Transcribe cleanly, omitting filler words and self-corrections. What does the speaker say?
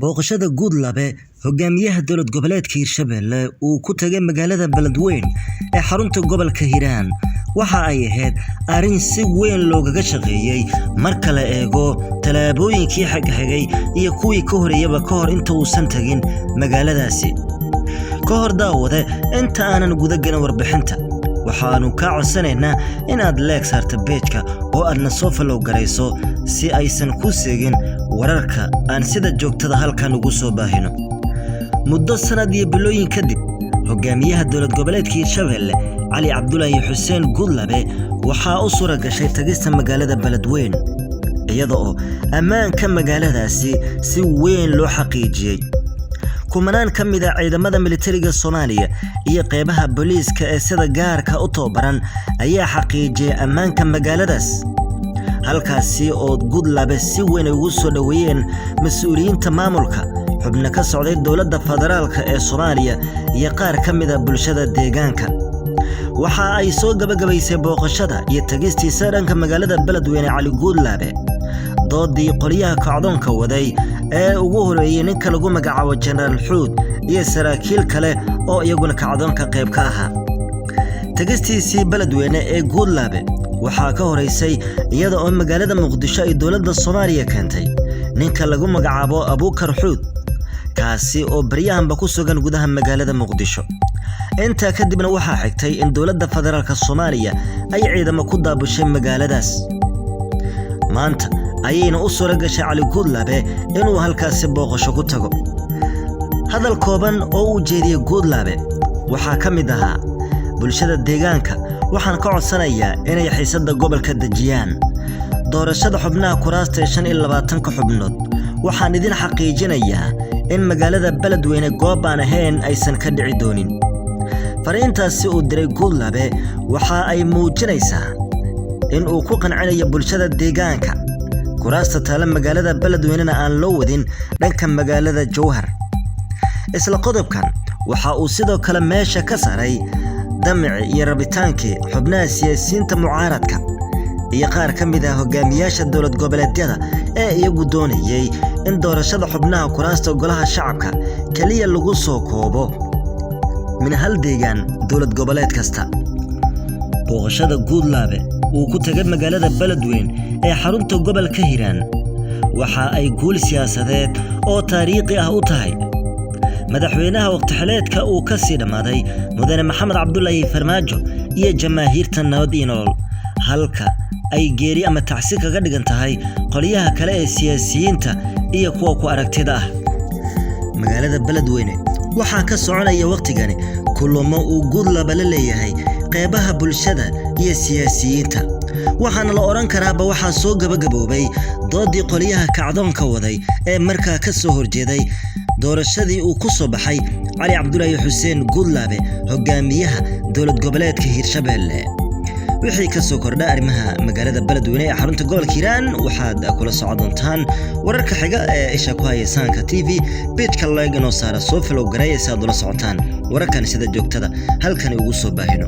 booqashada Guudlaabe hogaamiyaha dowlad goboleedka Hirshabelle uu ku tagay magaalada Beledweyne ee xarunta gobolka Hiiraan waxa ay ahayd arrin si weyn loogaga shaqeeyay marka la eego talaabooyinkii xigay iyo kuwii ka horeeyaba ka hor inta uusan tagin magaaladaasi ka hor daawade inta aanan guda galin warbixinta waxaanu ka codsanaynaa inaad like saarto page-ka oo aadna soo follow garayso si aysan ku seegin wararka aan sida joogtada halkan ugu soo baahino muddo sanad iyo bilooyin kadib hogaamiyaha dowlad goboleedka Hirshabelle Cali Cabdullaahi Xuseen Guudlaabe waxa uu suura gashay tagista magaalada Beledweyne iyadoo ammaanka magaaladaasi si weyn loo xaqiijiyay kumanaan kamid ah ciidamada militariga Soomaaliya iyo qeybaha booliiska ee sida gaarka u tababaran ayaa xaqiijiyay ammaanka magaaladaas halkaasi oo Guudlaabe si weyn ugu soo dhaweeyeen mas'uuliyiinta maamulka xubno ka socday dowladda federaalka ee Soomaaliya iyo qaar kamid ah bulshada deegaanka waxa ay soo gabagabaysay booqashada iyo tagistiisa dhanka magaalada Beledweyne Cali Guudlaabe doodii qoliyaha kacdoonka waday ee ugu horeeyay ninka lagu magacaabo General Xuud iyo saraakiil kale oo iyaguna kacdoonka qayb ka ahaa tagistiisii Beledweyne ee Guudlaabe waxa ka horeysay iyada oo magaalada Muqdisho ay dowladda Soomaaliya keentay ninka lagu magacaabo Abuukar Xuud kaasi oo baryahanba ku sugan gudaha magaalada Muqdisho inta kadibna waxa xigtay in dowladda federaalka Soomaaliya ay ciidamo ku daabushay magaaladaas maanta ayayna u soo gashay Cali Guudlaabe inuu halkaas booqasho ku tago hadal kooban oo uu jeediyay Guudlaabe waxa kamid ahaa bulshada deegaanka waxaan ka codsanayaa inay xiisada gobolka dajiyaan doorashada xubnaha kuraasta 25 ka xubnood waxaan idin xaqiijinayaa in magaalada Beledweyne goob aan ahayn aysan ka dhici doonin fariintaasi uu diray Guudlaabe waxa ay muujinaysaa in uu ku qancinayo bulshada deegaanka kuraasta taala magaalada Beledweyne aan loo wadin dhanka magaalada Jowhar isla qodobkan waxa uu sidoo kale meesha ka saaray damaci iyo rabitaankii xubnaha siyaasiyiinta mucaaradka iyo qaar kamid ah hogaamiyaasha dowlad goboleedyada ee iyagu doonayay in doorashada xubnaha kuraasta golaha shacabka kaliya lagu soo koobo min hal deegaan dowlad goboleed kasta booqashada Guudlaabe uu ku tagay magaalada Beledweyne ee xarunta gobolka Hiiraan waxa ay guul siyaasadeed oo taariikhi ah u tahay madaxweynaha waqti xaleedka uu ka sii dhamaaday mudane Maxamed Cabdullaahi Farmaajo iyo jamaahiirta nabad iyo nolol halka ay geeri ama tacsi kaga dhigan tahay qoliyaha kale ee siyaasiyiinta iyo kuwa ku aragtida ah magaalada Beledweyne waxa ka soconaya waqtigani kulamo uu Guudlaabe la leeyahay qeybaha bulshada iyo siyaasiyiinta waxaana la oran karaaba waxa soo gabagaboobay doodii qoliyaha kacdoonka waday ee markaa ka soo horjeeday doorashadii uu ku soo baxay Cali Cabdullaahi Xuseen Guudlaabe hogaamiyaha dowlad goboleedka Hirshabelle wixii ka soo kordhay arrimaha magaalada Beledweyne ee xarunta gobolka Hiiraan waxaad kula socon doontaan wararka xiga ee isha ku haya Saanka TV page-ka like inoo saara soo follow gareeyay si aad ula socotaan wararkan sida joogtada halkan ugu soo baahino